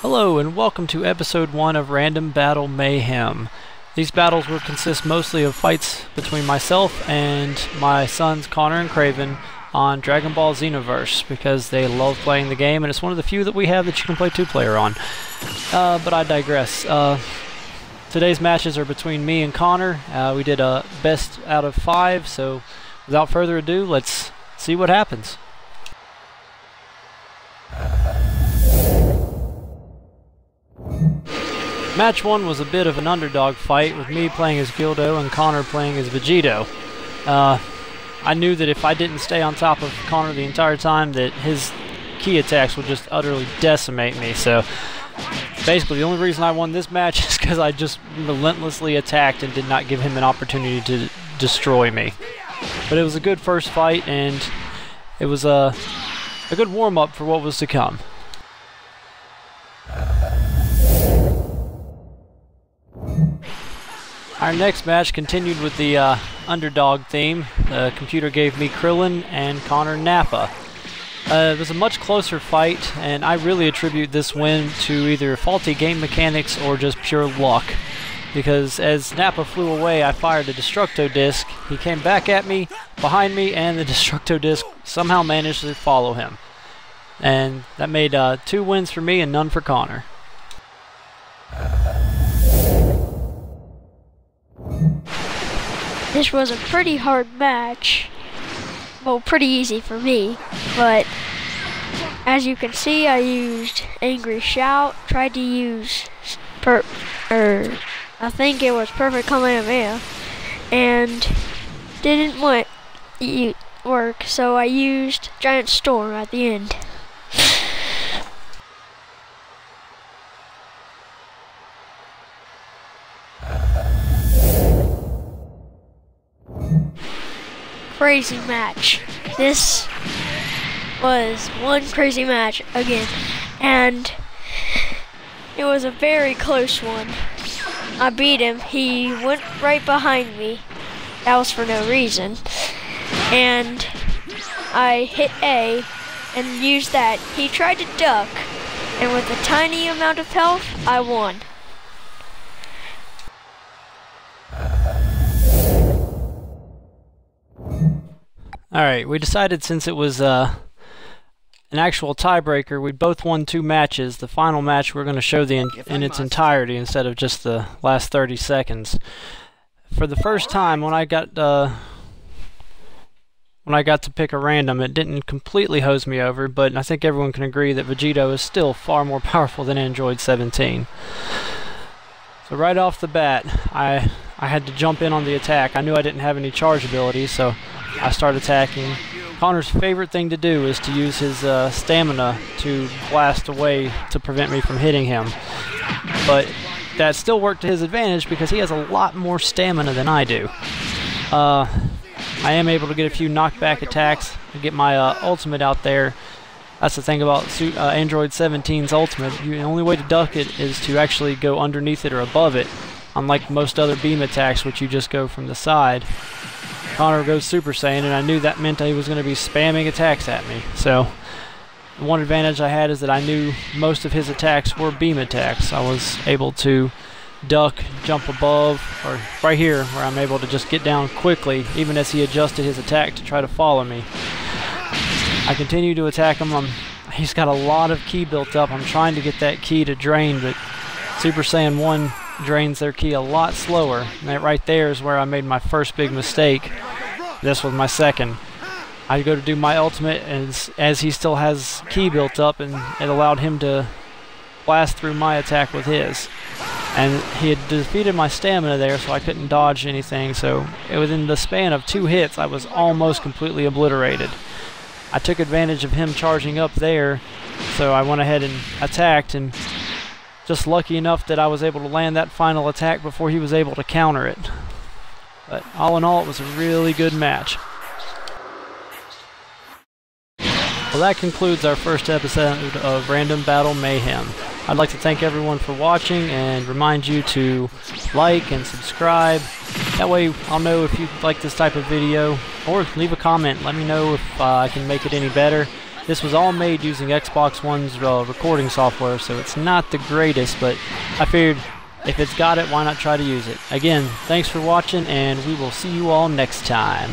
Hello and welcome to episode 1 of Random Battle Mayhem. These battles will consist mostly of fights between myself and my sons Connor and Craven on Dragon Ball Xenoverse because they love playing the game and it's one of the few that we have that you can play 2-player on. But I digress. Today's matches are between me and Connor. We did a best out of 5, so without further ado, let's see what happens. Match 1 was a bit of an underdog fight with me playing as Gildo and Connor playing as Vegito. I knew that if I didn't stay on top of Connor the entire time that his key attacks would just utterly decimate me, so basically the only reason I won this match is because I just relentlessly attacked and did not give him an opportunity to destroy me. But it was a good first fight and it was a good warm-up for what was to come. Our next match continued with the underdog theme. The computer gave me Krillin and Connor Nappa. It was a much closer fight, and I really attribute this win to either faulty game mechanics or just pure luck. Because as Nappa flew away, I fired a Destructo Disc. He came back at me, behind me, and the Destructo Disc somehow managed to follow him. And that made 2 wins for me and none for Connor. This was a pretty hard match. Well, pretty easy for me, but as you can see, I used Angry Shout, tried to use I think it was Perfect Kamehameha, and didn't work, so I used Giant Storm at the end. Crazy match. This was one crazy match again, and it was a very close one. I beat him. He went right behind me. That was for no reason. And I hit A and used that. He tried to duck, and with a tiny amount of health, I won. Alright, we decided since it was an actual tiebreaker, we both won 2 matches. The final match we're going to show in its entirety instead of just the last 30 seconds. For the first time, when I got to pick a random, it didn't completely hose me over, but I think everyone can agree that Vegito is still far more powerful than Android 17. So right off the bat, I had to jump in on the attack. I knew I didn't have any charge ability, so I started attacking. Connor's favorite thing to do is to use his stamina to blast away to prevent me from hitting him. But that still worked to his advantage because he has a lot more stamina than I do. I am able to get a few knockback attacks and get my ultimate out there. That's the thing about Android 17's ultimate. The only way to duck it is to actually go underneath it or above it, unlike most other beam attacks, which you just go from the side. Connor goes Super Saiyan, and I knew that meant he was going to be spamming attacks at me. So, one advantage I had is that I knew most of his attacks were beam attacks. I was able to duck, jump above, or right here, where I'm able to just get down quickly, even as he adjusted his attack to try to follow me. I continue to attack him. He's got a lot of ki built up. I'm trying to get that ki to drain, but Super Saiyan 1 drains their ki a lot slower. And that right there is where I made my first big mistake. This was my second. I go to do my ultimate, and as he still has ki built up, and it allowed him to blast through my attack with his. And he had defeated my stamina there, so I couldn't dodge anything. So within the span of 2 hits, I was almost completely obliterated. I took advantage of him charging up there, so I went ahead and attacked, and just lucky enough that I was able to land that final attack before he was able to counter it. But all in all, it was a really good match. Well, that concludes our first episode of Random Battle Mayhem. I'd like to thank everyone for watching and remind you to like and subscribe. That way I'll know if you like this type of video, or leave a comment. Let me know if I can make it any better. This was all made using Xbox One's recording software, so it's not the greatest, but I figured if it's got it, why not try to use it? Again, thanks for watching, and we will see you all next time.